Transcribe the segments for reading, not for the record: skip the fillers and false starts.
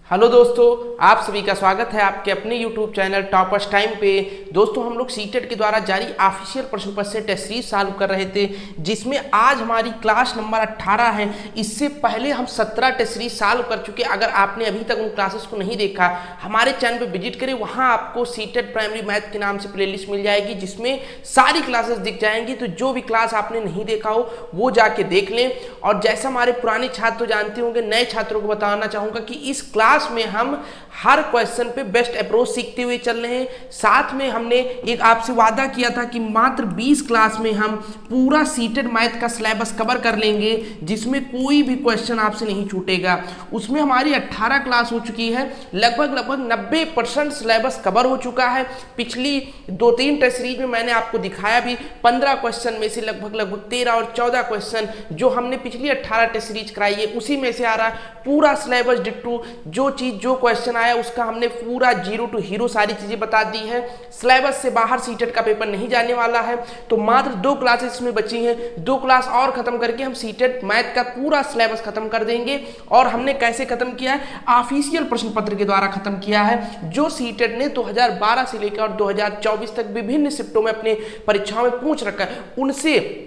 Hello दोस्तों, आप सभी का स्वागत है आपके अपने YouTube चैनल टॉपर्स टाइम पे। दोस्तों, हम लोग सीटेट के द्वारा जारी ऑफिशियल प्रश्न पत्र से टेस्ट सीरीज सॉल्व कर रहे थे, जिसमें आज हमारी क्लास नंबर 18 है। इससे पहले हम 17 टेस्ट सीरीज सॉल्व कर चुके। अगर आपने अभी तक उन क्लासेस को नहीं देखा, हमारे चैनल पे विजिट करें, वहाँ आपको सीटेट प्राइमरी मैथ के नाम से प्लेलिस्ट मिल जाएगी, जिसमें सारी क्लासेस दिख जाएंगी। तो जो भी क्लास आपने नहीं देखा हो वो जाके देख लें। और जैसा हमारे पुराने छात्र जानते होंगे, नए छात्रों को बताना चाहूँगा कि इस क्लास में हम हर क्वेश्चन पे बेस्ट अप्रोच सीखते हुए चल रहे हैं। साथ में हमने एक आपसे वादा किया था कि मात्र 20 क्लास में हम पूरा सीटेट मैथ का सिलेबस कवर कर लेंगे, जिसमें कोई भी क्वेश्चन आपसे नहीं छूटेगा। उसमें हमारी 18 क्लास हो चुकी है, लगभग 90% सिलेबस कवर हो चुका है। पिछली 2-3 टेस्ट सीरीज में मैंने आपको दिखाया भी, 15 क्वेश्चन में से लगभग 13 और 14 क्वेश्चन जो हमने पिछली 18 टेस्ट सीरीज कराई है, उसी में से आ रहा है। पूरा सिलेबस डिट्टू, जो क्वेश्चन आया उसका हमने पूरा जीरो टू हीरो सारी चीजें बता दी है। सिलेबस से बाहर सीटेट का पेपर नहीं जाने वाला है। तो मात्र 2 क्लासेस में बची हैं, 2 क्लास और खत्म करके हम सीटेट मैथ का पूरा सिलेबस खत्म कर देंगे। और हमने कैसे खत्म किया है? ऑफिशियल प्रश्न पत्र के द्वारा खत्म किया है, जो सीटेट ने 2012 से लेकर 2024 तक विभिन्न शिफ्टों में अपने परीक्षाओं में पूछ रखा है। उनसे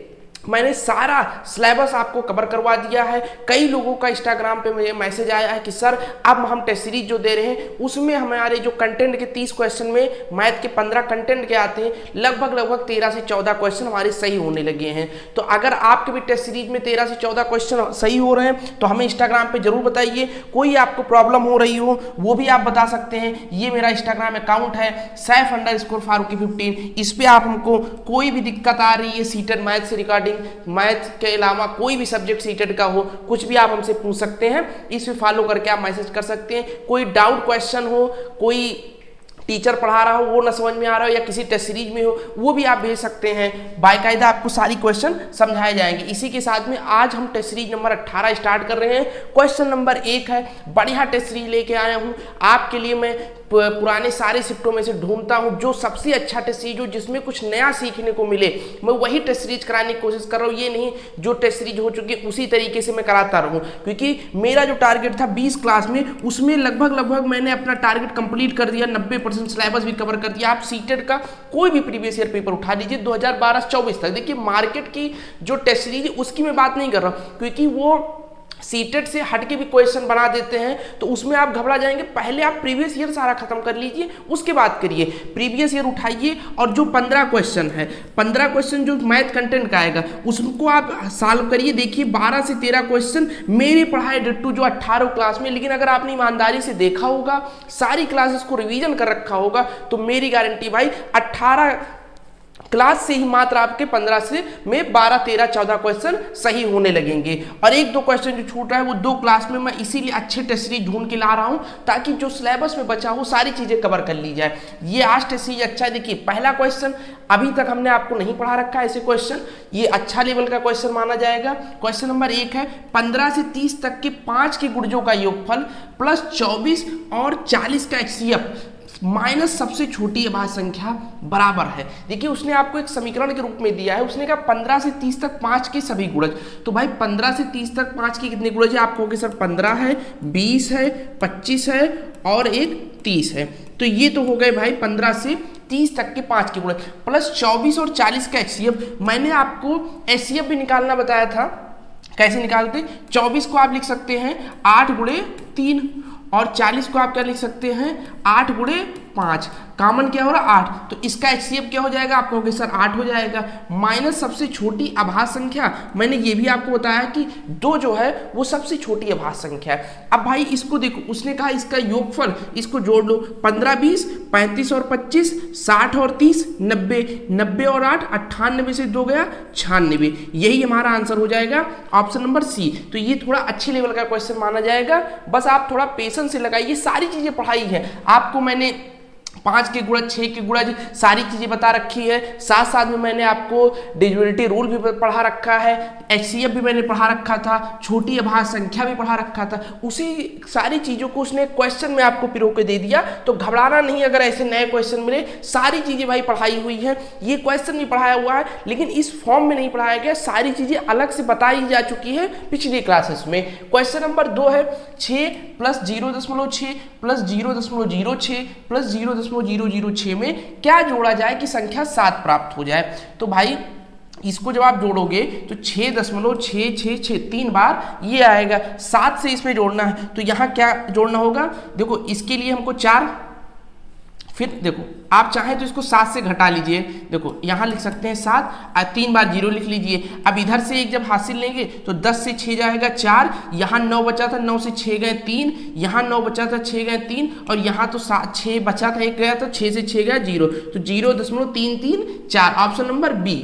मैंने सारा सिलेबस आपको कवर करवा दिया है। कई लोगों का इंस्टाग्राम पे मुझे मैसेज आया है कि सर, अब हम टेस्ट सीरीज जो दे रहे हैं उसमें हमारे जो कंटेंट के 30 क्वेश्चन में मैथ के 15 कंटेंट के आते हैं, लगभग 13 से 14 क्वेश्चन हमारे सही होने लगे हैं। तो अगर आपके भी टेस्ट सीरीज में 13 से 14 क्वेश्चन सही हो रहे हैं तो हमें इंस्टाग्राम पे जरूर बताइए। कोई आपको प्रॉब्लम हो रही हो वो भी आप बता सकते हैं। ये मेरा इंस्टाग्राम अकाउंट है सैफ_फारूकी15। इस पर आप हमको कोई भी दिक्कत आ रही है सीटेट मैथ से रिगार्डिंग, मैथ के अलावा कोई भी सब्जेक्ट सीटेट का हो, कुछ भी आप हमसे पूछ सकते हैं। इस पे फॉलो करके आप मैसेज कर सकते हैं। कोई डाउट क्वेश्चन हो, कोई टीचर पढ़ा रहा हो वो ना समझ में आ रहा हो, या किसी टेस्ट सीरीज में हो, वो भी आप भेज सकते हैं। बाकायदा आपको सारी क्वेश्चन समझाए जाएंगे। इसी के साथ में आज हम टेस्ट सीरीज नंबर 18 स्टार्ट कर रहे हैं। क्वेश्चन नंबर 1 है, बढ़िया टेस्ट सीरीज लेके आया हूँ आपके लिए। मैं पुराने सारे शिफ्टों में से ढूंढता हूं जो सबसे अच्छा टेस्ट सीरीज हो, जिसमें कुछ नया सीखने को मिले, मैं वही टेस्ट सीरीज कराने की कोशिश कर रहा हूं। ये नहीं जो टेस्ट सीरीज हो चुकी है उसी तरीके से मैं कराता रहूं, क्योंकि मेरा जो टारगेट था 20 क्लास में, उसमें लगभग मैंने अपना टारगेट कंप्लीट कर दिया। 90% सिलेबस भी कवर कर दिया। आप सीटेट का कोई भी प्रीवियस ईयर पेपर उठा लीजिए 2012-24 तक। देखिए, मार्केट की जो टेस्ट सीरीज है उसकी मैं बात नहीं कर रहा हूं, क्योंकि वो सीटेट से हटके भी क्वेश्चन बना देते हैं, तो उसमें आप घबरा जाएंगे। पहले आप प्रीवियस ईयर सारा खत्म कर लीजिए, उसके बाद करिए। प्रीवियस ईयर उठाइए और जो 15 क्वेश्चन है, 15 क्वेश्चन जो मैथ कंटेंट का आएगा उसको आप सॉल्व करिए। देखिए, 12 से 13 क्वेश्चन मेरे पढ़ाए डिट्टू जो 18 क्लास में। लेकिन अगर आपने ईमानदारी से देखा होगा, सारी क्लासेस को रिवीजन कर रखा होगा, तो मेरी गारंटी भाई 18 क्लास से ही मात्र आपके 15 से में 12, 13, 14 क्वेश्चन सही होने लगेंगे। और 1-2 क्वेश्चन जो छूट रहा है वो 2 क्लास में मैं इसीलिए अच्छे टेस्ट सीरीज ढूंढ के ला रहा हूं, ताकि जो सिलेबस में बचा हो सारी चीजें कवर कर ली जाए। ये आज टेस्ट सीरीज अच्छा है। देखिए, पहला क्वेश्चन अभी तक हमने आपको नहीं पढ़ा रखा है ऐसे क्वेश्चन, ये अच्छा लेवल का क्वेश्चन माना जाएगा। क्वेश्चन नंबर 1 है, 15 से 30 तक के 5 के गुणजों का योगफल प्लस 24 और 40 का HCF माइनस सबसे छोटी अभाज्य संख्या बराबर है। देखिए, उसने आपको एक समीकरण के रूप में दिया है। उसने कहा 15 से 30 तक 5 के सभी गुणज। तो भाई 15 से 30 तक 5 के कितने गुणज है? आप कहोगे सर 15 है, 20 है, 25 है और एक 30 है। तो ये तो हो गए भाई 15 से 30 तक के 5 के गुणज, प्लस 24 और 40 का HCF। मैंने आपको HCF भी निकालना बताया था। कैसे निकालते? 24 को आप लिख सकते हैं 8 गुणे 3 और 40 को आप क्या लिख सकते हैं 8 गुणे 5। कॉमन क्या हो रहा? 8। तो इसका HCF क्या हो जाएगा? आप कहोगे सर 8 हो जाएगा। माइनस सबसे छोटी अभाज्य संख्या, मैंने ये भी आपको बताया कि 2 जो है वो सबसे छोटी अभाज्य संख्या है। अब भाई इसको देखो, उसने कहा इसका योगफल, इसको जोड़ लो। 15, 20, 35 और 25, 60 और 30, 90, 90 और 8, 98 से 2 गया 96। यही हमारा आंसर हो जाएगा ऑप्शन नंबर सी। तो ये थोड़ा अच्छे लेवल का क्वेश्चन माना जाएगा। बस आप थोड़ा पेशेंस से लगाइए, सारी चीजें पढ़ाई है आपको। मैंने 5 के गुणज, 6 के गुणज, सारी चीजें बता रखी है। साथ साथ में मैंने आपको डिविजिबिलिटी रूल भी पढ़ा रखा है, HCF भी मैंने पढ़ा रखा था, छोटी अभाज्य संख्या भी पढ़ा रखा था। उसी सारी चीजों को उसने क्वेश्चन में आपको पिरो के दे दिया, तो घबराना नहीं अगर ऐसे नए क्वेश्चन मिले। सारी चीजें भाई पढ़ाई हुई है, ये क्वेश्चन भी पढ़ाया हुआ है, लेकिन इस फॉर्म में नहीं पढ़ाया गया, सारी चीजें अलग से बताई जा चुकी है पिछली क्लासेस में। क्वेश्चन नंबर 2 है 6 + 0.6 + 0.06 + 0.006 में क्या जोड़ा जाए कि संख्या 7 प्राप्त हो जाए। तो भाई इसको जब आप जोड़ोगे तो 6.666 3 बार ये आएगा, 7 से इसमें जोड़ना है, तो यहाँ क्या जोड़ना होगा, देखो इसके लिए हमको 4, फिर देखो आप चाहें तो इसको 7 से घटा लीजिए, देखो यहाँ लिख सकते हैं 7 और 3 बार 0 लिख लीजिए। अब इधर से एक जब हासिल लेंगे तो 10 से 6 जाएगा 4, यहाँ 9 बचा था, 9 से 6 गए 3, यहाँ 9 बचा था 6 गए 3, और यहाँ तो 6 बचा था 1 गया, तो 6 से 6 गया 0, तो 0.334, ऑप्शन नंबर बी।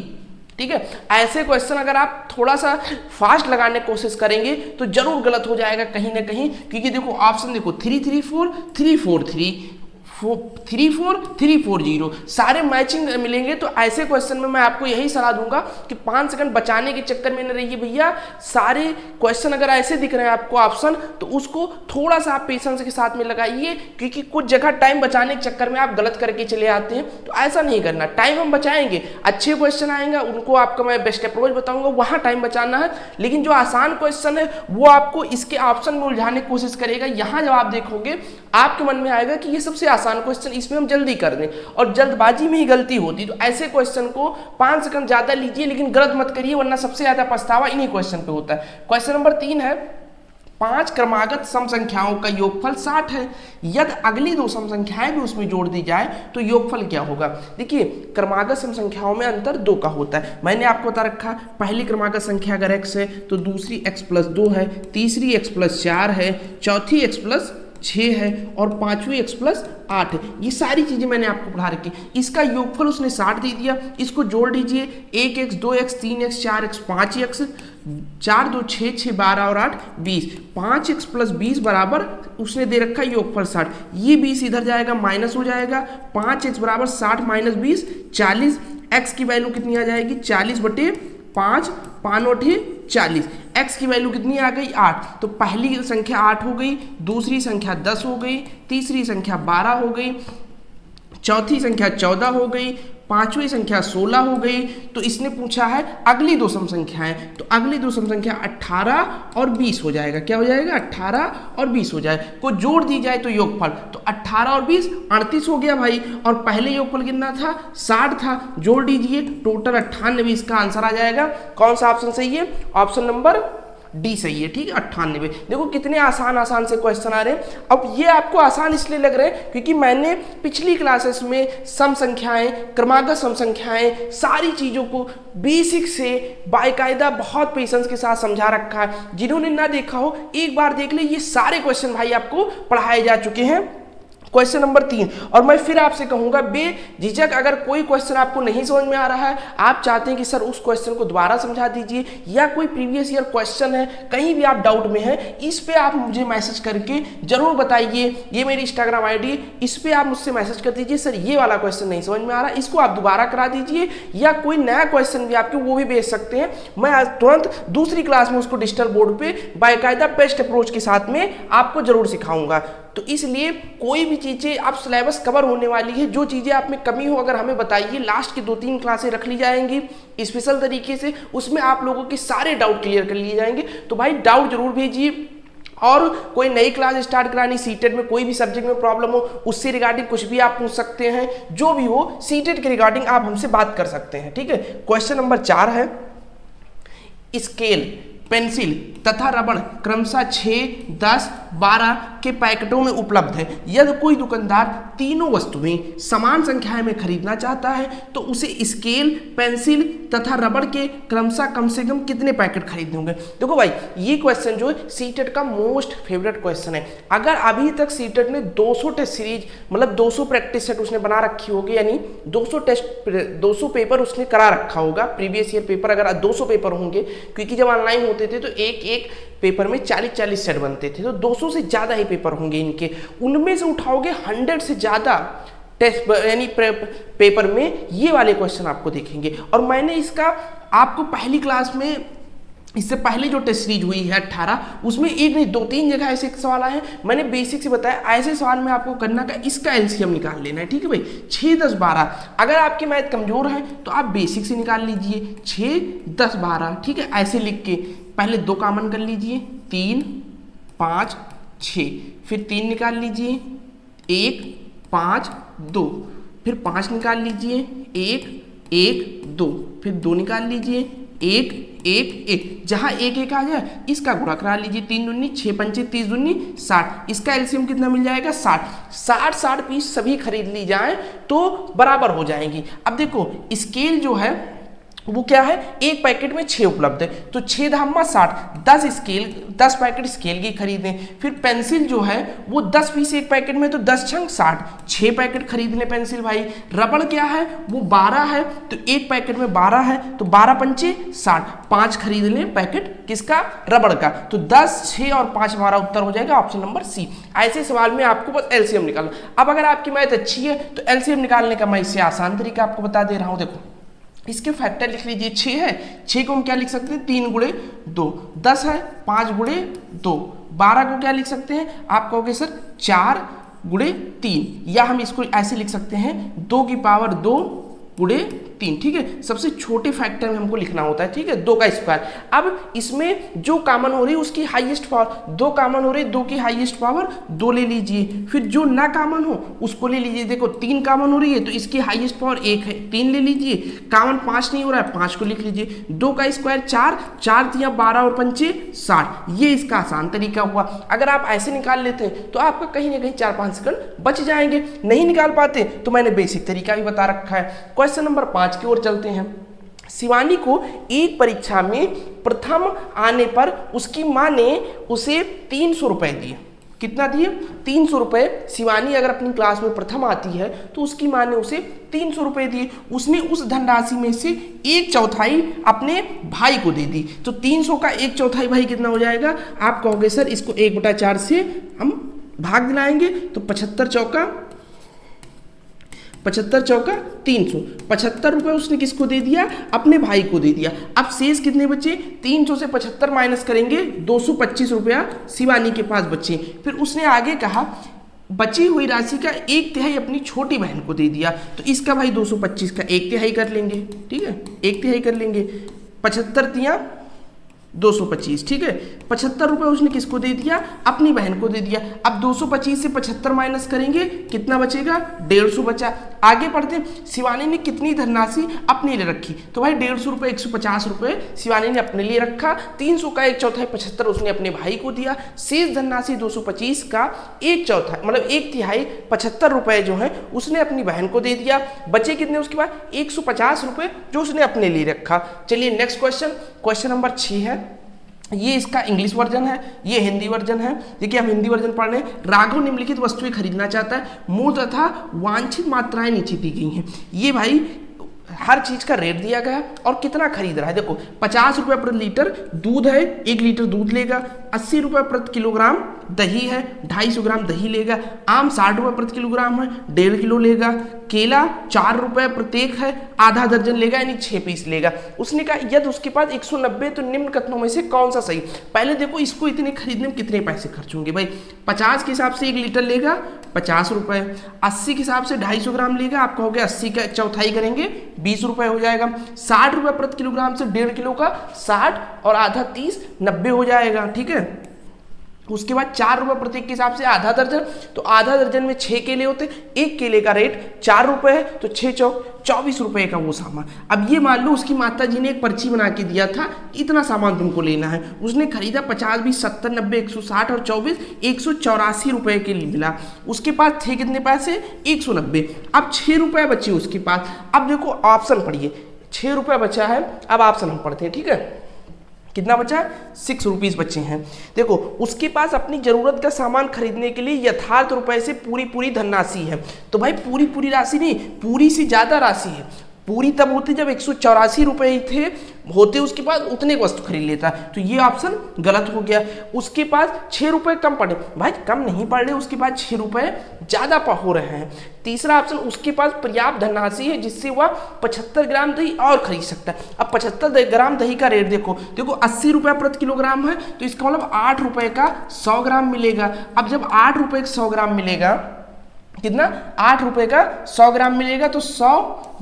ठीक है, ऐसे क्वेश्चन अगर आप थोड़ा सा फास्ट लगाने की कोशिश करेंगे तो जरूर गलत हो जाएगा कहीं ना कहीं, क्योंकि देखो ऑप्शन देखो 334 343 34 340 सारे मैचिंग मिलेंगे। तो ऐसे क्वेश्चन में मैं आपको यही सलाह दूंगा कि 5 सेकंड बचाने के चक्कर में न रहिए भैया। सारे क्वेश्चन अगर ऐसे दिख रहे हैं आपको ऑप्शन, तो उसको थोड़ा सा आप पेशेंस के साथ में लगाइए, क्योंकि कुछ जगह टाइम बचाने के चक्कर में आप गलत करके चले आते हैं, तो ऐसा नहीं करना। टाइम हम बचाएंगे, अच्छे क्वेश्चन आएंगे उनको आपका मैं बेस्ट अप्रोच बताऊंगा, वहां टाइम बचाना है। लेकिन जो आसान क्वेश्चन है वो आपको इसके ऑप्शन में उलझाने की कोशिश करेगा। यहां जब आप देखोगे आपके मन में आएगा कि ये सबसे आसान क्वेश्चन, इसमें हम जल्दी कर दें, और जल्दबाजी में ही गलती होती। तो ऐसे क्वेश्चन को 5 सेकंड ज्यादा लीजिए, लेकिन गलत मत करिए, वरना सबसे ज्यादा पछतावा इन्हीं क्वेश्चन पे होता है। क्वेश्चन नंबर 3 है 5 क्रमागत सम संख्याओं का योगफल 60 है, यदि अगली 2 सम संख्याएं भी उसमें जोड़ दी जाए तो योगफल क्या होगा। देखिए क्रमागत सम संख्याओं में अंतर 2 का होता है, मैंने आपको बता रखा। पहली क्रमागत संख्या अगर x है तो दूसरी x + 2 है, तीसरी x + 4 है, चौथी x + 6 है, और पांचवी x + 8 है। ये सारी चीजें मैंने आपको पढ़ा रखी। इसका योगफल उसने 60 दे दिया, इसको जोड़ दीजिए, 1x 2x 3x 4x 5x, 4 2 6 6 12 और 8 20, 5x + 20 बराबर उसने दे रखा योगफल 60। ये 20 इधर जाएगा माइनस हो जाएगा, 5x = 60 - 20 40, x की वैल्यू कितनी आ जाएगी 40/5, 5 40, x की वैल्यू कितनी आ गई 8। तो पहली संख्या 8 हो गई, दूसरी संख्या 10 हो गई, तीसरी संख्या 12 हो गई, चौथी संख्या 14 हो गई, पांचवी संख्या 16 हो गई। तो इसने पूछा है अगली 2 सम संख्याएं, तो अगली 2 सम संख्या 18 और 20 हो जाएगा। क्या हो जाएगा 18 और 20 हो जाए, को जोड़ दी जाए तो योगफल, तो 18 और 20 38 हो गया भाई, और पहले योगफल कितना था 60 था, जोड़ दीजिए टोटल 98। इसका आंसर आ जाएगा। कौन सा ऑप्शन सही है, ऑप्शन नंबर डी सही है। ठीक है 98। देखो कितने आसान से क्वेश्चन आ रहे हैं। अब ये आपको आसान इसलिए लग रहे हैं क्योंकि मैंने पिछली क्लासेस में सम संख्याएं, क्रमागत सम संख्याएं, सारी चीजों को बेसिक से बाकायदा बहुत पेशेंस के साथ समझा रखा है। जिन्होंने ना देखा हो एक बार देख ले, ये सारे क्वेश्चन भाई आपको पढ़ाए जा चुके हैं। क्वेश्चन नंबर 3, और मैं फिर आपसे कहूंगा बेझिझक अगर कोई क्वेश्चन आपको नहीं समझ में आ रहा है, आप चाहते हैं कि सर उस क्वेश्चन को दोबारा समझा दीजिए, या कोई प्रीवियस ईयर क्वेश्चन है कहीं भी आप डाउट में हैं, इस पे आप मुझे मैसेज करके जरूर बताइए। ये मेरी इंस्टाग्राम आईडी है, इस पे आप मुझसे मैसेज कर दीजिए, सर ये वाला क्वेश्चन नहीं समझ में आ रहा, इसको आप दोबारा करा दीजिए, या कोई नया क्वेश्चन भी आपके वो भी भेज सकते हैं। मैं आज तुरंत दूसरी क्लास में उसको डिजिटल बोर्ड पे बाकायदा बेस्ट अप्रोच के साथ में आपको जरूर सिखाऊंगा। तो इसलिए कोई भी चीज़ें आप सिलेबस कवर होने वाली है, जो चीज़ें आप में कमी हो अगर हमें बताइए, लास्ट की 2-3 क्लासें रख ली जाएंगी स्पेशल तरीके से, उसमें आप लोगों के सारे डाउट क्लियर कर लिए जाएंगे। तो भाई डाउट जरूर भेजिए, और कोई नई क्लास स्टार्ट करानी, सीटेट में कोई भी सब्जेक्ट में प्रॉब्लम हो उससे रिगार्डिंग कुछ भी आप पूछ सकते हैं, जो भी हो सीटेट के रिगार्डिंग आप हमसे बात कर सकते हैं। ठीक है, क्वेश्चन नंबर 4 है स्केल, पेंसिल तथा रबड़ क्रमशः 6, 10, 12 के पैकेटों में उपलब्ध है। यदि कोई दुकानदार तीनों वस्तुएं समान संख्या में खरीदना चाहता है तो उसे स्केल, पेंसिल तथा रबड़ के क्रमशः कम से कम कितने पैकेट खरीदने होंगे। देखो भाई ये क्वेश्चन जो है सीटेट का मोस्ट फेवरेट क्वेश्चन है। अगर अभी तक सीटेट ने 200 टेस्ट सीरीज मतलब 200 प्रैक्टिस सेट उसने बना रखी होगी, यानी 200 पेपर उसने करा रखा होगा। प्रीवियस ईयर पेपर अगर 200 पेपर होंगे, क्योंकि जब ऑनलाइन होते थे तो एक पेपर में 40-40 सेट बनते थे, तो 200 से ज़्यादा ही पेपर होंगे इनके। उनमें से उठाओगे 100 से ज़्यादा टेस्ट यानी पेपर में ये वाले क्वेश्चन आपको देखेंगे। और मैंने इसका आपको पहली क्लास में इससे पहले जो टेस्ट सीरीज हुई है 18, उसमें एक नहीं 2-3 जगह ऐसे सवाल आए हैं। मैंने बेसिक से बताया ऐसे सवाल में आपको करना का इसका एलसीएम निकाल लेना है, ठीक है भाई। 6, 10, 12 अगर आपकी मैथ कमजोर है तो आप बेसिक से निकाल लीजिए 6, 10, 12, ठीक है। ऐसे लिख के पहले 2 कॉमन कर लीजिए 3, 5, 6, फिर 3 निकाल लीजिए 1, 5, 2, फिर 5 निकाल लीजिए 1, 1, 2, फिर 2 निकाल लीजिए 1, 1, 1, जहां 1, 1 आ जाए इसका गुणा करा लीजिए 3 दूनी 6 पंचे 30 दूनी 60, इसका एलसीएम कितना मिल जाएगा 60 पीस सभी खरीद ली जाए तो बराबर हो जाएंगी। अब देखो स्केल जो है वो क्या है, एक पैकेट में 6 उपलब्ध है तो 6 धामा 60, 10 पैकेट स्केल की खरीदें। फिर पेंसिल जो है वो 10 पीस एक पैकेट में तो 10 छंग 60, 6 पैकेट खरीद लें पेंसिल भाई। रबड़ क्या है वो 12 है तो एक पैकेट में 12 है तो 12 पंचे 60, 5 खरीद लें पैकेट किसका, रबड़ का। तो 10, 6 और 5 हमारा उत्तर हो जाएगा ऑप्शन नंबर सी। ऐसे सवाल में आपको बस एलसीएम निकालना। अब अगर आपकी मैथ अच्छी है तो एलसीएम निकालने का मैं इससे आसान तरीका आपको बता दे रहा हूँ। देखो इसके फैक्टर लिख लीजिए 6 है, 6 को हम क्या लिख सकते हैं 3 गुणे 2, 10 है 5 गुणे 2, 12 को क्या लिख सकते हैं आप कहोगे सर 4 गुणे 3, या हम इसको ऐसे लिख सकते हैं 2 की पावर 2 गुणे 3, ठीक है। सबसे छोटे फैक्टर में हमको लिखना होता है, ठीक है, 2 का स्क्वायर। अब इसमें जो कॉमन हो रही है उसकी हाईएस्ट पावर 2 कॉमन हो रही है, 2 की हाईएस्ट पावर 2 ले लीजिए। फिर जो ना कॉमन हो उसको ले लीजिए। देखो 3 कॉमन हो रही है तो इसकी हाईएस्ट पावर 1 है, 3 ले लीजिए। कॉमन 5 नहीं हो रहा है 5 को लिख लीजिए। 2 का स्क्वायर 4, 4 दिया 12 और पंचे 60, ये इसका आसान तरीका हुआ। अगर आप ऐसे निकाल लेते हैं तो आपका कहीं ना कहीं 4-5 सेकंड बच जाएंगे। नहीं निकाल पाते तो मैंने बेसिक तरीका भी बता रखा है। क्वेश्चन नंबर 5 की ओर चलते हैं। शिवानी को एक परीक्षा में प्रथम आने पर उसकी मां ने उसे 300 रुपए दिए। कितना दिए 300 रुपए। शिवानी अगर अपनी क्लास में प्रथम आती है तो उसकी मां ने उसे 300 रुपए दिए। उसने उस धनराशि में से 1/4 अपने भाई को दे दी। तो 300 का 1/4 भाई कितना हो जाएगा, आप कहोगे सर इसको 1/4 से हम भाग दिलाएंगे तो 75 चौका 300, 75 रुपए उसने किसको दे दिया, अपने भाई को दे दिया। अब शेष कितने बचे, 300 से 75 माइनस करेंगे 225 रुपया शिवानी के पास बचे। फिर उसने आगे कहा बची हुई राशि का 1/3 अपनी छोटी बहन को दे दिया। तो इसका भाई 225 का 1/3 कर लेंगे, ठीक है, 1/3 कर लेंगे। 75 दिया 225, ठीक है। 75 रुपए उसने किसको दे दिया, अपनी बहन को दे दिया। अब 225 से 75 माइनस करेंगे कितना बचेगा, 150 बचा। आगे बढ़ते, शिवानी ने कितनी धनराशि अपने लिए रखी, तो भाई 150 रुपये 150 रुपये शिवानी ने अपने लिए रखा। 300 का 1/4 75 उसने अपने भाई को दिया। शेष धनराशि 225 का 1/4 मतलब 1/3 75 रुपये जो है उसने अपनी बहन को दे दिया। बचे कितने उसके बाद 150 रुपये जो उसने अपने लिए रखा। चलिए नेक्स्ट क्वेश्चन नंबर 6 है। ये इसका इंग्लिश वर्जन है, ये हिंदी वर्जन है। देखिए हम हिंदी वर्जन पढ़ रहे हैं। राघव निम्नलिखित वस्तुएं खरीदना चाहता है, मूल तथा वांछित मात्राएं नीचे दी गई हैं। ये भाई हर चीज का रेट दिया गया और कितना खरीद रहा है। देखो 50 रुपये प्रति लीटर दूध है, 1 लीटर दूध लेगा। 80 रुपये प्रति किलोग्राम दही है, 250 ग्राम दही लेगा। आम 60 रुपये प्रति किलोग्राम है, 1.5 किलो लेगा। केला 4 रुपये प्रत्येक है, आधा दर्जन लेगा यानी 6 पीस लेगा। उसने कहा यदि उसके पास 190 तो निम्न कथनों में से कौन सा सही। पहले देखो इसको इतने खरीदने में कितने पैसे खर्च होंगे भाई। 50 के हिसाब से 1 लीटर लेगा 50 रुपये, 80 के हिसाब से 250 ग्राम लेगा, आप कहोगे 80 का 1/4 करेंगे 20 रुपये हो जाएगा। 60 रुपये प्रति किलोग्राम से 1.5 किलो का 60 और आधा 30 90 हो जाएगा, ठीक है। उसके बाद 4 रुपये प्रत्येक के हिसाब से आधा दर्जन, तो आधा दर्जन में 6 केले होते, 1 केले का रेट 4 रुपये है तो 6 चौक 24 रुपये का वो सामान। अब ये मान लो उसकी माता जी ने एक पर्ची बना के दिया था, इतना सामान तुमको लेना है। उसने खरीदा 50 20 70 90 160 और 24 184 रुपये के लिए मिला। उसके पास थे कितने पैसे 190। अब 6 रुपये बचे उसके पास। अब देखो ऑप्शन पढ़िए, 6 रुपये बचा है। अब ऑप्शन हम पढ़ते हैं, ठीक है। कितना बचा है 6 रुपीज़ बचे हैं। देखो उसके पास अपनी ज़रूरत का सामान खरीदने के लिए यथार्थ रुपए से पूरी धनराशि है। तो भाई पूरी राशि नहीं, पूरी से ज़्यादा राशि है। पूरी तब होती जब 184 रुपये थे होते, उसके बाद उतने वस्तु खरीद लेता, तो ये ऑप्शन गलत हो गया। उसके पास 6 रुपये कम पड़े, भाई कम नहीं पड़ रहे, उसके पास 6 रुपये ज़्यादा हो रहे हैं। तीसरा ऑप्शन, उसके पास पर्याप्त धनराशि है जिससे वह 75 ग्राम दही और खरीद सकता है। अब 75 ग्राम दही का रेट देखो 80 रुपये प्रति किलोग्राम है, तो इसका मतलब 8 रुपये का 100 ग्राम मिलेगा। अब जब 8 रुपये का 100 ग्राम मिलेगा, कितना, 8 रुपये का 100 ग्राम मिलेगा, तो 100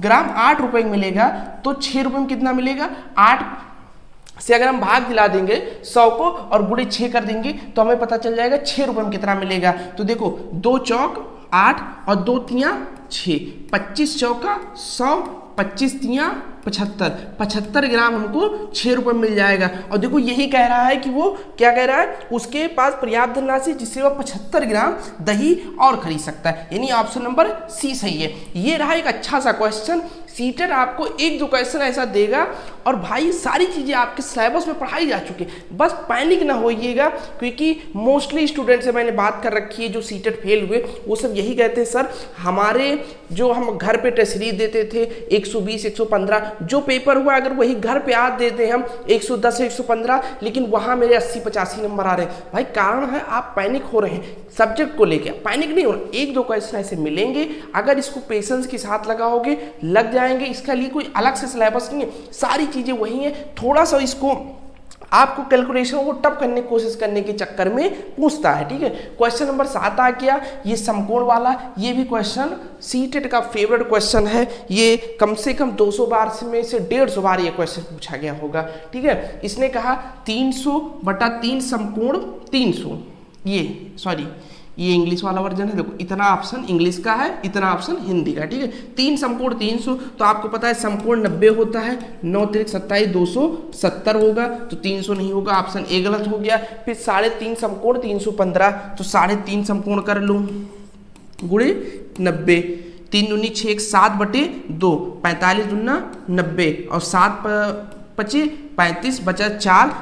ग्राम 8 रुपये मिलेगा, तो 6 रुपये में कितना मिलेगा, 8 से अगर हम भाग दिला देंगे 100 को और गुणे 6 कर देंगे तो हमें पता चल जाएगा 6 रुपये में कितना मिलेगा। तो देखो 2 चौक 8 और 2 तियाँ 6, 25 चौका 100, 25 तियाँ 75 ग्राम हमको 6 रुपये मिल जाएगा। और देखो यही कह रहा है कि वो क्या कह रहा है, उसके पास पर्याप्त धनराशि जिससे वह 75 ग्राम दही और खरीद सकता है, यानी ऑप्शन नंबर सी सही है। ये रहा एक अच्छा सा क्वेश्चन। सीटेट आपको 1-2 क्वेश्चन ऐसा देगा और भाई सारी चीज़ें आपके सिलेबस में पढ़ाई जा चुकी है, बस पैनिक ना होइएगा, क्योंकि मोस्टली स्टूडेंट से मैंने बात कर रखी है जो सीटेट फेल हुए, वो सब यही कहते हैं सर हमारे जो हम घर पे टेस्ट सीरीज देते थे 120 115 जो पेपर हुआ अगर वही घर पे आज देते हैं हम 110 115, लेकिन वहाँ मेरे 80-85 नंबर आ रहे हैं। भाई कारण है आप पैनिक हो रहे हैं सब्जेक्ट को लेके, पैनिक नहीं हो रहा। 1-2 क्वेश्चन ऐसे मिलेंगे, अगर इसको पेशेंस के साथ लगाओगे लग जाएंगे। इसका लिए कोई अलग से सिलेबस नहीं है, सारी चीज़ें वही हैं, थोड़ा सा इसको आपको कैलकुलेशन को टफ करने की कोशिश करने के चक्कर में पूछता है। ठीक है, क्वेश्चन नंबर 7 आ गया, ये समकोण वाला। ये भी क्वेश्चन सीटेट का फेवरेट क्वेश्चन है, ये कम से कम 200 बार में से 150 बार ये क्वेश्चन पूछा गया होगा। ठीक है, इसने कहा 300/3 समकोण 300, ये इंग्लिश वाला वर्जन है। देखो इतना ऑप्शन इंग्लिश का है, इतना ऑप्शन हिंदी का। ठीक है, 3 समकोण 300, तो आपको पता है समकोण 90 होता है, 9 × 27 270 होगा, तो 300 नहीं होगा, ऑप्शन ए गलत हो गया। फिर 3.5 समकोण 315, तो 3.5 समकोण कर लूँ गुणे 90, 3 दूनी 6 7/2, 45 दूना 90 और 7 × 35 बचा 4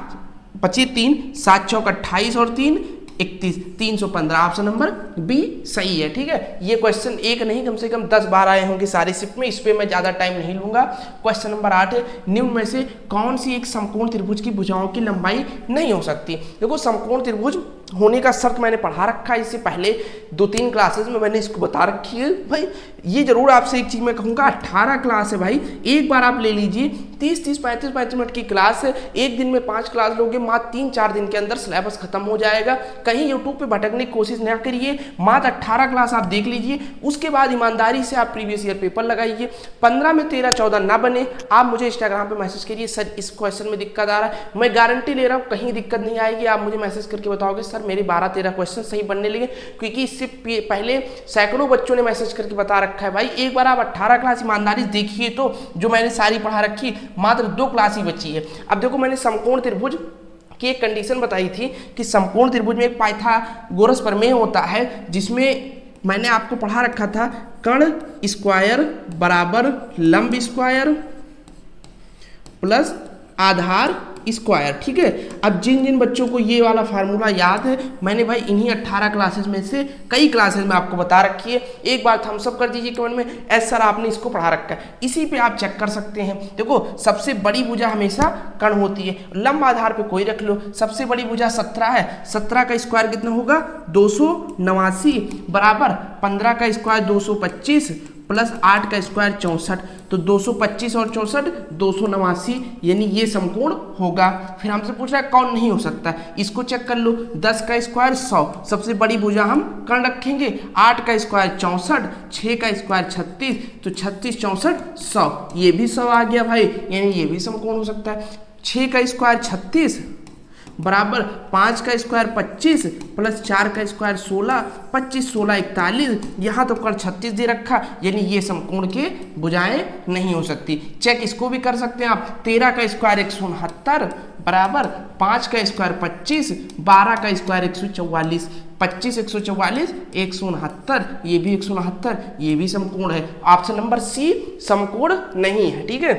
25 3 7 चौक 28 और 3 31, 315, ऑप्शन नंबर बी सही है। ठीक है, ये क्वेश्चन एक नहीं कम से कम 10 बार आए होंगे सारी शिफ्ट में, इस पे मैं ज़्यादा टाइम नहीं लूंगा। क्वेश्चन नंबर 8 है, निम्न में से कौन सी एक समकोण त्रिभुज की भुजाओं की लंबाई नहीं हो सकती। देखो समकोण त्रिभुज होने का शर्त मैंने पढ़ा रखा है, इससे पहले 2-3 क्लासेज में मैंने इसको बता रखी है। भाई ये जरूर आपसे एक चीज़ मैं कहूँगा, 18 क्लास है भाई, एक बार आप ले लीजिए, 30-30 35-35 मिनट की क्लास है, एक दिन में 5 क्लास लोगे, मात्र 3-4 दिन के अंदर सिलेबस खत्म हो जाएगा। कहीं यूट्यूब पे भटकने की कोशिश ना करिए, मात्र 18 क्लास आप देख लीजिए, उसके बाद ईमानदारी से आप प्रीवियस ईयर पेपर लगाइए। 15 में 13 14 ना बने, आप मुझे इंस्टाग्राम पे मैसेज करिए, सर इस क्वेश्चन में दिक्कत आ रहा है, मैं गारंटी ले रहा हूँ कहीं दिक्कत नहीं आएगी। आप मुझे मैसेज करके बताओगे सर मेरे 12-13 क्वेश्चन सही बनने लगे, क्योंकि इससे पहले सैकड़ों बच्चों ने मैसेज करके बता रखा है। भाई एक बार आप 18 क्लास ईमानदारी देखिए, तो जो मैंने सारी पढ़ा रखी, मात्र 2 क्लास ही बची है। अब देखो मैंने समकोण त्रिभुज की एक कंडीशन बताई थी कि समकोण त्रिभुज में एक पाइथागोरस प्रमेय होता है, जिसमें मैंने आपको पढ़ा रखा था कर्ण स्क्वायर बराबर लंब स्क्वायर प्लस आधार स्क्वायर। ठीक है, अब जिन जिन बच्चों को ये वाला फार्मूला याद है, मैंने भाई इन्हीं 18 क्लासेस में से कई क्लासेस में आपको बता रखी है। एक बार थम्स अप कर दीजिए कमेंट में, एस सर आपने इसको पढ़ा रखा है, इसी पे आप चेक कर सकते हैं। देखो सबसे बड़ी भुजा हमेशा कर्ण होती है, लंब आधार पे कोई रख लो, सबसे बड़ी भुजा 17 है, 17 का स्क्वायर कितना होगा 289 बराबर 15 का स्क्वायर 225 प्लस 8 का स्क्वायर 64, तो 225 और 64 289, यानी ये समकोण होगा। फिर हमसे पूछ रहा है कौन नहीं हो सकता, इसको चेक कर लो, 10 का स्क्वायर 100, सबसे बड़ी भुजा हम कर्ण रखेंगे, 8 का स्क्वायर 64, 6 का स्क्वायर 36, तो 36 64 100, ये भी 100 आ गया भाई, यानी ये भी समकोण हो सकता है। 6 का स्क्वायर 36 बराबर 5 का स्क्वायर 25 प्लस 4 का स्क्वायर 16, 25 16 41, यहाँ तो कर्ण 36 दे रखा, यानी ये समकोण के भुजाएं नहीं हो सकती। चेक इसको भी कर सकते हैं आप, 13 का स्क्वायर 169 बराबर 5 का स्क्वायर 25, 12 का स्क्वायर 144, 25 144 169, ये भी 169, ये भी समकोण है। ऑप्शन नंबर सी समकोण नहीं है। ठीक है,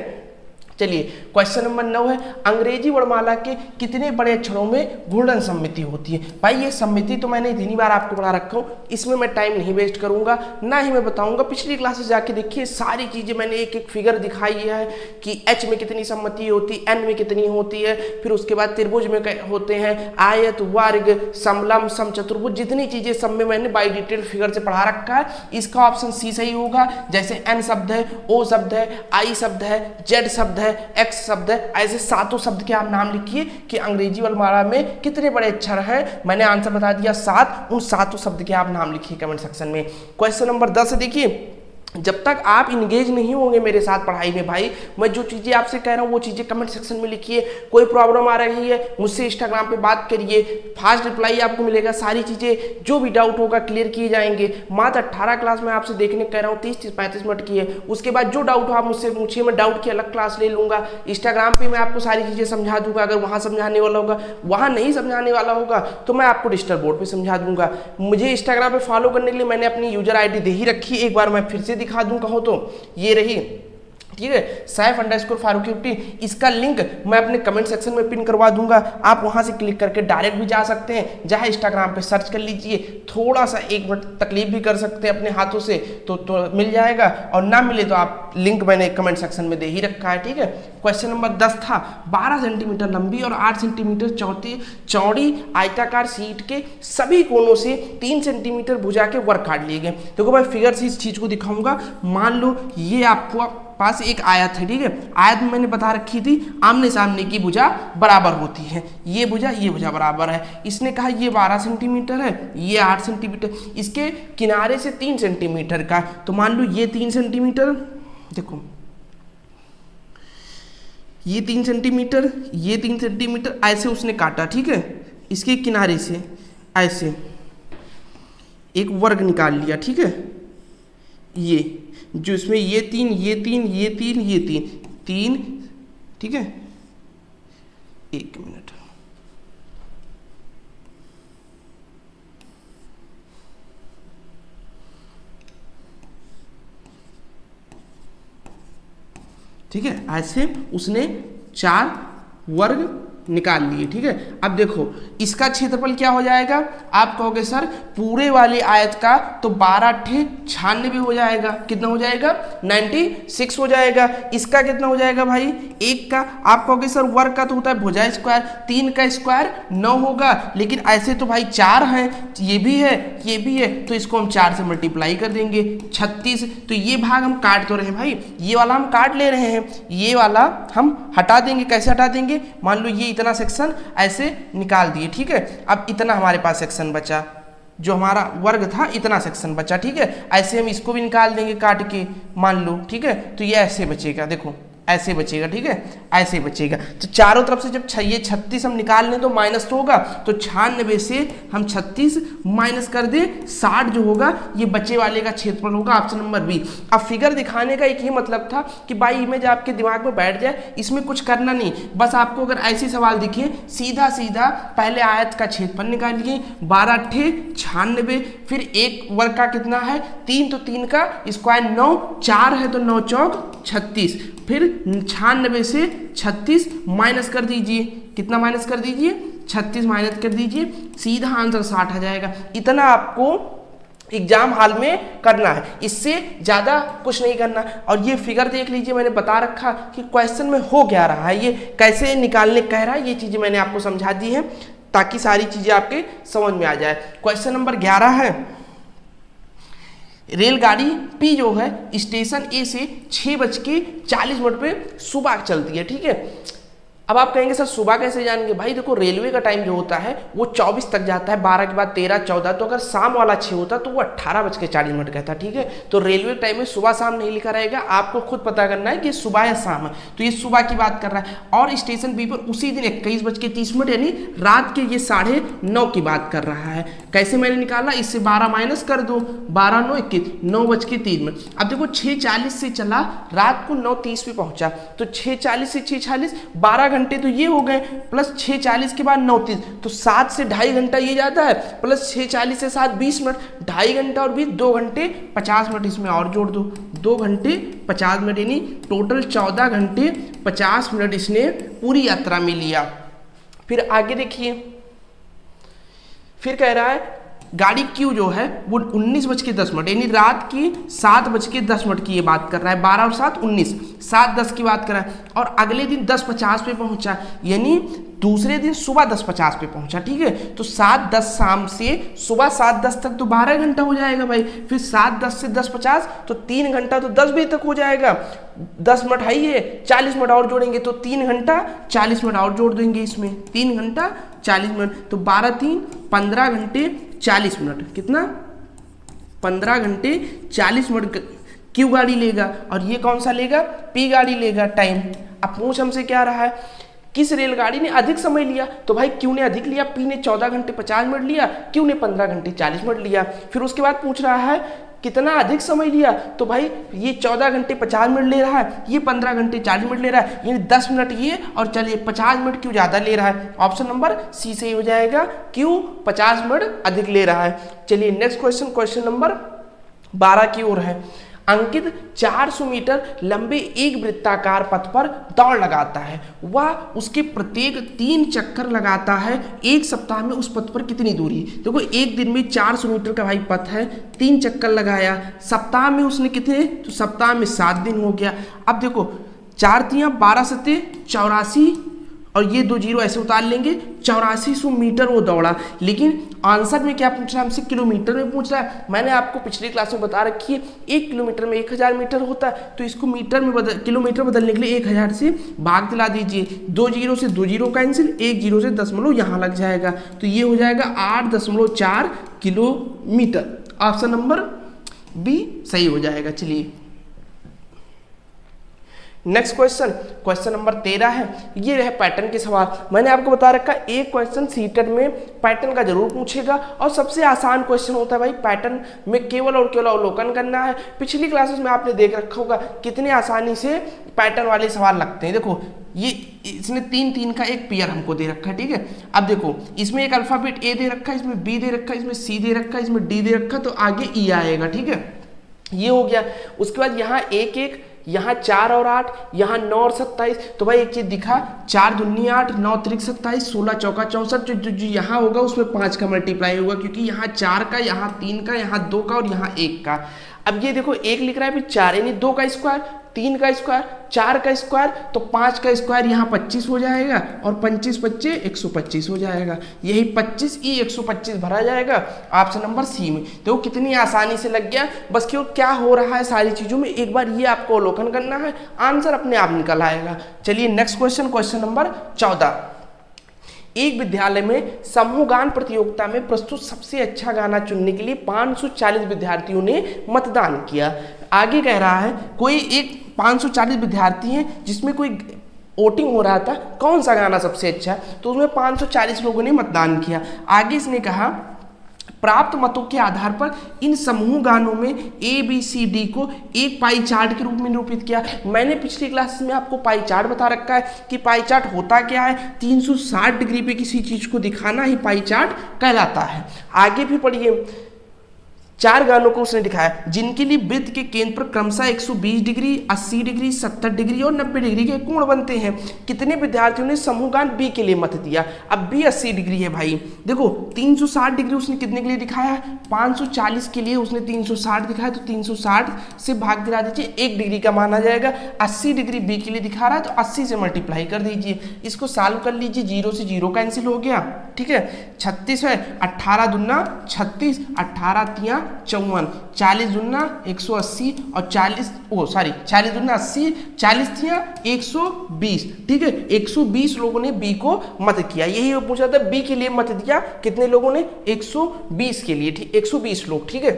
चलिए क्वेश्चन नंबर 9 है, अंग्रेजी वर्णमाला के कितने बड़े अक्षरों में घूर्णन सम्मिति होती है। भाई ये सम्मिति तो मैंने इतनी बार आपको पढ़ा रखा हूँ, इसमें मैं टाइम नहीं वेस्ट करूंगा, ना ही मैं बताऊंगा। पिछली क्लासेस जाके देखिए, सारी चीजें मैंने एक एक फिगर दिखाई है कि एच में कितनी सम्मिति होती है, एन में कितनी होती है, फिर उसके बाद त्रिभुज में होते हैं, आयत, वर्ग, समलंब, समचतुर्भुज, जितनी चीजें सब में मैंने बाई डिटेल फिगर से पढ़ा रखा है। इसका ऑप्शन सी सही होगा। जैसे एन शब्द है, ओ शब्द है, आई शब्द है, जेड शब्द है, एक्स शब्द है, ऐसे सातों शब्द के आप नाम लिखिए कि अंग्रेजी वर्णमाला में कितने बड़े अक्षर हैं। मैंने आंसर बता दिया 7, उन सातों शब्द के आप नाम लिखिए कमेंट सेक्शन में। क्वेश्चन नंबर 10 देखिए, जब तक आप इंगेज नहीं होंगे मेरे साथ पढ़ाई में भाई, मैं जो चीज़ें आपसे कह रहा हूँ वो चीज़ें कमेंट सेक्शन में लिखिए। कोई प्रॉब्लम आ रही है मुझसे इंस्टाग्राम पे बात करिए, फास्ट रिप्लाई आपको मिलेगा, सारी चीज़ें जो भी डाउट होगा क्लियर किए जाएंगे। मात्र 18 क्लास में आपसे देखने कह रहा हूँ, 30-35 मिनट की है। उसके बाद जो डाउट हो आप मुझसे पूछिए, मैं डाउट की अलग क्लास ले लूँगा। इंस्टाग्राम पर मैं आपको सारी चीज़ें समझा दूंगा। अगर वहाँ समझाने वाला होगा, वहाँ नहीं समझाने वाला होगा तो मैं आपको डिजिटल बोर्ड पर समझा दूंगा। मुझे इंस्टाग्राम पर फॉलो करने के लिए मैंने अपनी यूजर ID दे ही रखी, एक बार मैं फिर से दिखा दूँ कहो तो, ये रही, ठीक है, Saif_Faruqi50। इसका लिंक मैं अपने कमेंट सेक्शन में पिन करवा दूंगा, आप वहां से क्लिक करके डायरेक्ट भी जा सकते हैं। जहां इंस्टाग्राम पे सर्च कर लीजिए, थोड़ा सा 1 मिनट तकलीफ भी कर सकते हैं अपने हाथों से तो मिल जाएगा, और ना मिले तो आप लिंक मैंने कमेंट सेक्शन में दे ही रखा है, ठीक है। क्वेश्चन नंबर 10 था, 12 सेंटीमीटर लंबी और 8 सेंटीमीटर चौड़ी आयताकार शीट के सभी कोनों से 3 सेंटीमीटर भुजा के वर्ग काट लिए गए। देखो मैं फिगर से इस चीज को दिखाऊंगा। मान लो ये आपको पास एक आयत है, ठीक है, आयत में मैंने बता रखी थी आमने सामने की भुजा बराबर होती है, ये भुजा बराबर है। इसने कहा ये 12 सेंटीमीटर है, ये 8 सेंटीमीटर, इसके किनारे से 3 सेंटीमीटर का, तो मान लो ये 3 सेंटीमीटर, देखो ये 3 सेंटीमीटर, ये 3 सेंटीमीटर, ऐसे उसने काटा, ठीक है। इसके किनारे से ऐसे एक वर्ग निकाल लिया, ठीक है। ये जो इसमें ये 3, ये 3, ये 3, ये 3, ठीक है। 1 मिनट, ठीक है, ऐसे उसने 4 वर्ग निकाल लिए, ठीक है। अब देखो इसका क्षेत्रफल क्या हो जाएगा, आप कहोगे सर पूरे वाली आयत का तो 12×96 हो जाएगा, कितना हो जाएगा 96 हो जाएगा। इसका कितना हो जाएगा भाई, 1 का, आप कहोगे सर वर्ग का तो होता है भुजा स्क्वायर, 3 का स्क्वायर 9 होगा, लेकिन ऐसे तो भाई 4 है, ये भी है, ये भी है, तो इसको हम 4 से मल्टीप्लाई कर देंगे, 36। तो ये भाग हम काट तो रहे हैं भाई, ये वाला हम काट ले रहे हैं, ये वाला हम हटा देंगे। कैसे हटा देंगे, मान लो ये इतना सेक्शन ऐसे निकाल दिए, ठीक है। अब इतना हमारे पास सेक्शन बचा, जो हमारा वर्ग था इतना सेक्शन बचा, ठीक है। ऐसे हम इसको भी निकाल देंगे काट के, मान लो, ठीक है। तो ये ऐसे बचेगा, देखो ऐसे बचेगा, ठीक है, ऐसे बचेगा। तो चारों तरफ से जब ये 36 हम निकाल लें तो माइनस तो होगा, तो 96 से हम 36 माइनस कर दें, 60 जो होगा ये बचे वाले का क्षेत्रफल होगा, ऑप्शन नंबर बी। अब फिगर दिखाने का एक ही मतलब था कि भाई इमेज आपके दिमाग में बैठ जाए, इसमें कुछ करना नहीं, बस आपको अगर ऐसे सवाल दिखे सीधा सीधा पहले आयत का क्षेत्रफल निकालिए, 12×96, फिर एक वर्ग का कितना है 3, तो 3 का स्क्वायर 9, 4 है तो 9 चौक 36, फिर 96 से 36 माइनस कर दीजिए, कितना माइनस कर दीजिए 36 माइनस कर दीजिए, सीधा आंसर 60 आ जाएगा। इतना आपको एग्जाम हॉल में करना है, इससे ज्यादा कुछ नहीं करना। और ये फिगर देख लीजिए, मैंने बता रखा कि क्वेश्चन में हो क्या रहा है, ये कैसे निकालने कह रहा है, ये चीजें मैंने आपको समझा दी है ताकि सारी चीजें आपके समझ में आ जाए। क्वेश्चन नंबर 11 है, रेलगाड़ी P जो है स्टेशन A से 6:40 पे सुबह चलती है, ठीक है। अब आप कहेंगे सर सुबह कैसे जाएंगे, भाई देखो रेलवे का टाइम जो होता है वो 24 तक जाता है, 12 के बाद 13, 14, तो अगर शाम वाला 6 होता तो वो 18:40 कहता, ठीक है। तो रेलवे टाइम में सुबह शाम नहीं लिखा रहेगा, आपको खुद पता करना है कि सुबह या शाम है, तो ये सुबह की बात कर रहा है। और स्टेशन बी पर उसी दिन 21:30 यानी रात के ये 9:30 की बात कर रहा है। कैसे मैंने निकाला, इससे 12 माइनस कर दो, 12 9 21, 9:03। अब देखो 6:40 से चला, रात को 9:30 पे पहुंचा, तो 6:40 से 6:40 12 घंटे तो ये हो गए, प्लस 6:40 के बाद 9:30, तो 7 से 2.5 घंटा ये जाता है, प्लस 6:40 से 7 20 मिनट, 2.5 घंटा और 20 2 घंटे 50 मिनट इसमें और जोड़ दो, 2 घंटे 50 मिनट, यानी टोटल 14 घंटे 50 मिनट इसने पूरी यात्रा में लिया। फिर आगे देखिए, फिर कह रहा है गाड़ी क्यू जो है वो 19:10, यानी रात की 7:10 की ये बात कर रहा है, 12 और 7 19, 7:10 की बात कर रहा है, और अगले दिन 10:50 पे पहुंचा, यानी दूसरे दिन सुबह 10:50 पे पहुंचा, ठीक है। तो 7:10 शाम से सुबह 7:10 तक तो 12 घंटा हो जाएगा भाई, फिर 7:10 से 10:50 तो 3 घंटा तो 10 बजे तक हो जाएगा, 10 मिनट है, 40 मिनट और जोड़ेंगे तो 3 घंटा 40 मिनट और जोड़ देंगे इसमें, 3 घंटा 40 मिनट, तो 12 3 15 घंटे 40 मिनट, कितना 15 घंटे 40 मिनट क्यू गाड़ी लेगा, और ये कौन सा लेगा, पी गाड़ी लेगा टाइम। अब पूछ हमसे क्या रहा है, किस रेलगाड़ी ने अधिक समय लिया, तो भाई क्यू ने अधिक लिया, पी ने 14 घंटे 50 मिनट लिया, क्यू ने 15 घंटे 40 मिनट लिया। फिर उसके बाद पूछ रहा है कितना अधिक समय लिया, तो भाई ये 14 घंटे 50 मिनट ले रहा है, ये 15 घंटे 40 मिनट ले रहा है, यानी 10 मिनट ये और चलिए 50 मिनट क्यों ज़्यादा ले रहा है। ऑप्शन नंबर सी सही हो जाएगा, क्यों 50 मिनट अधिक ले रहा है। चलिए नेक्स्ट क्वेश्चन, क्वेश्चन नंबर 12 की ओर है। अंकित 400 मीटर लंबे एक वृत्ताकार पथ पर दौड़ लगाता है, वह उसके प्रत्येक 3 चक्कर लगाता है, एक सप्ताह में उस पथ पर कितनी दूरी। देखो एक दिन में 400 मीटर का भाई पथ है, 3 चक्कर लगाया, सप्ताह में उसने कितने, तो सप्ताह में 7 दिन हो गया। अब देखो 4 तियां 12 सत्ते 84, और ये 2 जीरो ऐसे उतार लेंगे, 8400 मीटर वो दौड़ा, लेकिन आंसर में क्या पूछ रहा है हमसे, किलोमीटर में पूछ रहा है। मैंने आपको पिछली क्लास में बता रखी है 1 किलोमीटर में 1000 मीटर होता है, तो इसको मीटर में किलोमीटर बदलने के लिए 1000 से भाग दिला दीजिए, 2 जीरो से 2 जीरो कैंसिल, 1 जीरो से दशमलव यहाँ लग जाएगा, तो ये हो जाएगा 8.4 किलोमीटर। ऑप्शन नंबर बी सही हो जाएगा। चलिए नेक्स्ट क्वेश्चन, क्वेश्चन नंबर 13 है, ये रहे पैटर्न के सवाल। मैंने आपको बता रखा एक क्वेश्चन सीटेट में पैटर्न का जरूर पूछेगा, और सबसे आसान क्वेश्चन होता है भाई पैटर्न में केवल और केवल अवलोकन करना है। पिछली क्लासेस में आपने देख रखा होगा कितने आसानी से पैटर्न वाले सवाल लगते हैं। देखो ये इसने 3-3 का एक पेयर हमको दे रखा है, ठीक है। अब देखो इसमें एक अल्फाबेट ए दे रखा है, इसमें बी दे रखा है, इसमें सी दे रखा है, इसमें डी दे रखा है, तो आगे ई आएगा, ठीक है। ये हो गया। उसके बाद यहाँ 1 1, यहाँ 4 और 8, यहाँ 9 और 27, तो भाई एक चीज दिखा, 4 दूनी 8, 9 त्रिक 27, 16 चौका 64, जो यहाँ होगा उसमें 5 का मल्टीप्लाई होगा, क्योंकि यहाँ 4 का, यहाँ 3 का, यहाँ 2 का और यहाँ 1 का। अब ये देखो 1 लिख रहा है, फिर 4 यानी 2 का स्क्वायर, 3 का स्क्वायर, 4 का स्क्वायर, तो 5 का स्क्वायर यहाँ 25 हो जाएगा, और 25 25 125 हो जाएगा, यही 25 ई 125 भरा जाएगा ऑप्शन नंबर सी में। देखो कितनी आसानी से लग गया, बस क्यों क्या हो रहा है सारी चीजों में एक बार ये आपको अवलोकन करना है, आंसर अपने आप निकल आएगा। चलिए नेक्स्ट क्वेश्चन, क्वेश्चन नंबर 14। एक विद्यालय में समूह गान प्रतियोगिता में प्रस्तुत सबसे अच्छा गाना चुनने के लिए 540 विद्यार्थियों ने मतदान किया। आगे कह रहा है कोई एक 540 विद्यार्थी हैं जिसमें कोई वोटिंग हो रहा था, कौन सा गाना सबसे अच्छा है, तो उसमें 540 लोगों ने मतदान किया। आगे इसने कहा प्राप्त मतों के आधार पर इन समूह गानों में ए बी सी डी को एक पाई चार्ट के रूप में निरूपित किया। मैंने पिछली क्लास में आपको पाई चार्ट बता रखा है कि पाई चार्ट होता क्या है, 360 डिग्री पे किसी चीज को दिखाना ही पाई चार्ट कहलाता है। आगे भी पढ़िए, 4 गानों को उसने दिखाया जिनके लिए वृत्त के केंद्र पर क्रमशः 120 डिग्री, 80 डिग्री, 70 डिग्री और 90 डिग्री के कोण बनते हैं। कितने विद्यार्थियों ने समूह गान बी के लिए मत दिया। अब बी 80 डिग्री है भाई, देखो 360 डिग्री उसने कितने के लिए दिखाया है, 540 के लिए उसने 360 दिखाया, तो 360 से भाग दिला दीजिए, 1 डिग्री का माना जाएगा। 80 डिग्री बी के लिए दिखा रहा है, तो 80 से मल्टीप्लाई कर दीजिए, इसको सॉल्व कर लीजिए, 0 से 0 कैंसिल हो गया, ठीक है। 36 है, 18 दूना 36, 18 तियां 54, 40 दूना 180 और 40 दूना 80, 40 थियां 120, ठीक है। 120 लोगों ने बी को मत किया, यही पूछा था, बी के लिए मत दिया कितने लोगों ने, 120 के लिए, ठीक 120 लोग, ठीक है।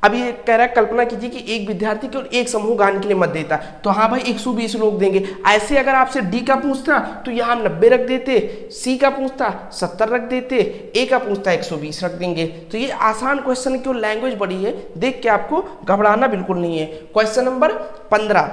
अभी ये कह रहा है कल्पना कीजिए कि एक विद्यार्थी केवल एक समूह गान के लिए मत देता, तो हाँ भाई 120 लोग देंगे। ऐसे अगर आपसे डी का पूछता तो यहाँ 90 रख देते, सी का पूछता 70 रख देते, ए का पूछता 120 रख देंगे। तो ये आसान क्वेश्चन, क्यों लैंग्वेज बड़ी है, देख के आपको घबराना बिल्कुल नहीं है। क्वेश्चन नंबर 15,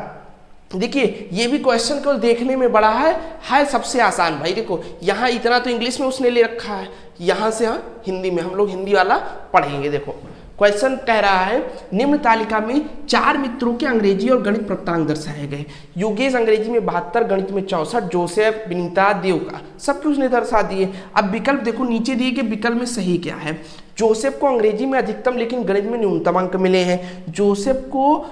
देखिए ये भी क्वेश्चन केवल देखने में बड़ा है सबसे आसान। भाई देखो यहाँ इतना तो इंग्लिश में उसने ले रखा है, यहाँ से हिंदी में हम लोग हिंदी वाला पढ़ेंगे। देखो क्वेश्चन कह रहा है निम्न तालिका में 4 मित्रों के अंग्रेजी और गणित प्राप्तांक दर्शाए गए। योगेश अंग्रेजी में 72, गणित में 64, जोसेफ, विनीता, देवका सब कुछ ने दर्शा दिए। अब विकल्प देखो नीचे दिए कि विकल्प में सही क्या है। जोसेफ को अंग्रेजी में अधिकतम लेकिन गणित में न्यूनतम अंक मिले हैं। जोसेफ को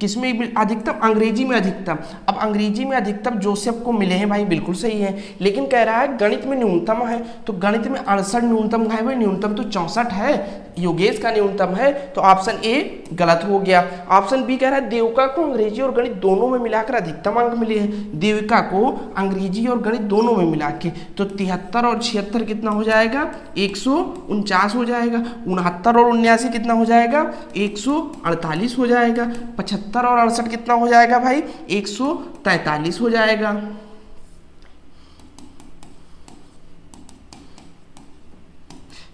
किसमें अधिकतम, अंग्रेजी में अधिकतम। अब अंग्रेजी में अधिकतम जोसेफ को मिले हैं भाई, बिल्कुल सही है, लेकिन कह रहा है गणित में न्यूनतम है, तो गणित में 68 न्यूनतम है भाई, न्यूनतम तो 64 है, योगेश का न्यूनतम है, तो ऑप्शन ए गलत हो गया। ऑप्शन बी कह रहा है देविका को अंग्रेजी और गणित दोनों में मिलाकर अधिकतम अंक मिले हैं। देविका को अंग्रेजी और गणित दोनों में मिला के, तो 73 और 76 कितना हो जाएगा, 149 हो जाएगा। 69 और 79 कितना हो जाएगा, 148 हो जाएगा। 75 और 68 कितना हो जाएगा भाई, 143 हो जाएगा।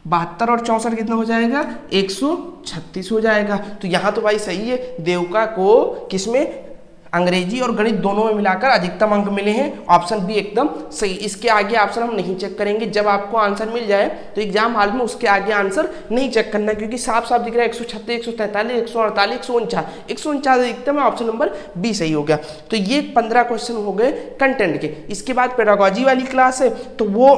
बहत्तर और 64 कितना हो जाएगा, 136 हो जाएगा। तो यहाँ तो भाई सही है, देविका को किसमें, अंग्रेजी और गणित दोनों में मिलाकर अधिकतम अंक मिले हैं, ऑप्शन बी एकदम सही। इसके आगे ऑप्शन हम नहीं चेक करेंगे, जब आपको आंसर मिल जाए तो एग्जाम हॉल में उसके आगे आंसर नहीं चेक करना, क्योंकि साफ साफ दिख रहा है 136, 143, 148, 149 अधिकतम है, ऑप्शन नंबर बी सही हो गया। तो ये 15 क्वेश्चन हो गए कंटेंट के। इसके बाद पेडागोजी वाली क्लास है, तो वो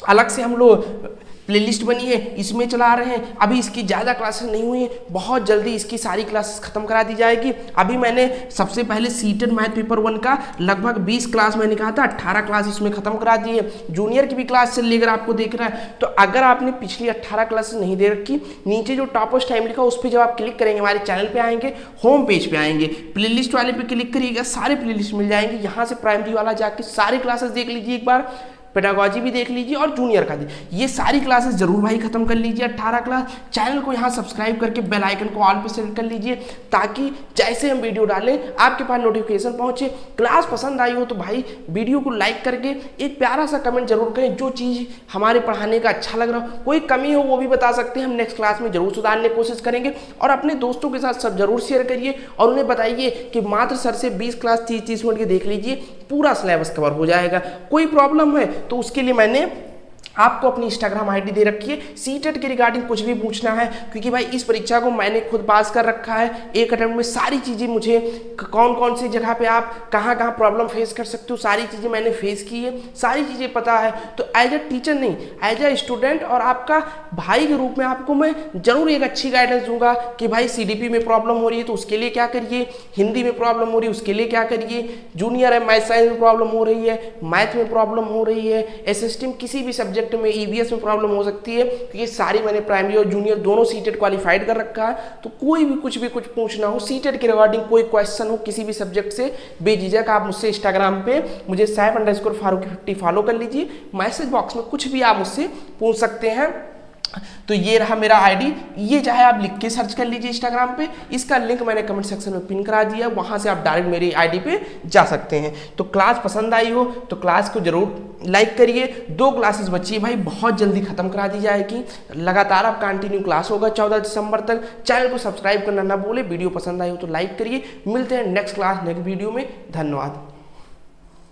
अलग से हम लोग प्लेलिस्ट बनी है, इसमें चला रहे हैं। अभी इसकी ज़्यादा क्लासेस नहीं हुई हैं, बहुत जल्दी इसकी सारी क्लासेस खत्म करा दी जाएगी। अभी मैंने सबसे पहले सीटेड मैथ पेपर 1 का लगभग 20 क्लास मैंने कहा था, 18 क्लास इसमें खत्म करा दी है। जूनियर की भी क्लास चल लेकर आपको देख रहा है, तो अगर आपने पिछली 18 क्लासेस नहीं दे रखी, नीचे जो टॉपर्स टाइम लिखा उस पर जब आप क्लिक करेंगे, हमारे चैनल पर आएंगे, होम पेज पे आएंगे, प्लेलिस्ट वाले पे क्लिक करिएगा, सारे प्लेलिस्ट मिल जाएंगे। यहाँ से प्राइमरी वाला जाके सारी क्लासेस देख लीजिए एक बार, पेडागोजी भी देख लीजिए और जूनियर का भी, ये सारी क्लासेस जरूर भाई खत्म कर लीजिए 18 क्लास। चैनल को यहाँ सब्सक्राइब करके बेल आइकन को ऑल पे सेट कर लीजिए, ताकि जैसे हम वीडियो डालें आपके पास नोटिफिकेशन पहुंचे। क्लास पसंद आई हो तो भाई वीडियो को लाइक करके एक प्यारा सा कमेंट जरूर करें, जो चीज़ हमारे पढ़ाने का अच्छा लग रहा हो, कोई कमी हो वो भी बता सकते हैं, हम नेक्स्ट क्लास में जरूर सुधारने की कोशिश करेंगे। और अपने दोस्तों के साथ सब जरूर शेयर करिए और उन्हें बताइए कि मात्र सर से 20 क्लास 30-30 मिनट के देख लीजिए, पूरा सिलेबस कवर हो जाएगा। कोई प्रॉब्लम है तो उसके लिए मैंने आपको अपनी इंस्टाग्राम आईडी दे रखी है। सीटेट के रिगार्डिंग कुछ भी पूछना है, क्योंकि भाई इस परीक्षा को मैंने खुद पास कर रखा है, एक अटेम्प्ट में सारी चीज़ें, मुझे कौन कौन सी जगह पे आप कहाँ कहाँ प्रॉब्लम फेस कर सकते हो, सारी चीज़ें मैंने फेस की है, सारी चीज़ें पता है। तो एज ए टीचर नहीं, एज ए स्टूडेंट और आपका भाई के रूप में आपको मैं जरूर एक अच्छी गाइडेंस दूंगा कि भाई CDP में प्रॉब्लम हो रही है तो उसके लिए क्या करिए, हिंदी में प्रॉब्लम हो रही है उसके लिए क्या करिए, जूनियर है मैथ साइंस में प्रॉब्लम हो रही है, मैथ में प्रॉब्लम हो रही है, SST में किसी भी सब्जेक्ट में, EVS में प्रॉब्लम हो सकती है। तो ये सारी मैंने प्राइमरी और जूनियर दोनों सीटेट क्वालिफाइड कर रखा है। तो कोई भी कुछ पूछना हो सीटेट के रिगार्डिंग, कोई क्वेश्चन हो किसी भी सब्जेक्ट से, बेझिझक आप मुझसे इंस्टाग्राम पे मुझे सैफ_फारूकी50 फॉलो कर लीजिए। मैसेज बॉक्स में कुछ भी आप मुझसे पूछ सकते हैं। तो ये रहा मेरा आईडी, ये चाहे आप लिख के सर्च कर लीजिए इंस्टाग्राम पे, इसका लिंक मैंने कमेंट सेक्शन में पिन करा दिया, वहां से आप डायरेक्ट मेरी आईडी पे जा सकते हैं। तो क्लास पसंद आई हो तो क्लास को जरूर लाइक करिए। 2 क्लासेस बची है भाई, बहुत जल्दी खत्म करा दी जाएगी, लगातार आप कंटिन्यू क्लास होगा 14 दिसंबर तक। चैनल को सब्सक्राइब करना ना भूले, वीडियो पसंद आई हो तो लाइक करिए। मिलते हैं नेक्स्ट क्लास नेक्स्ट वीडियो में, धन्यवाद।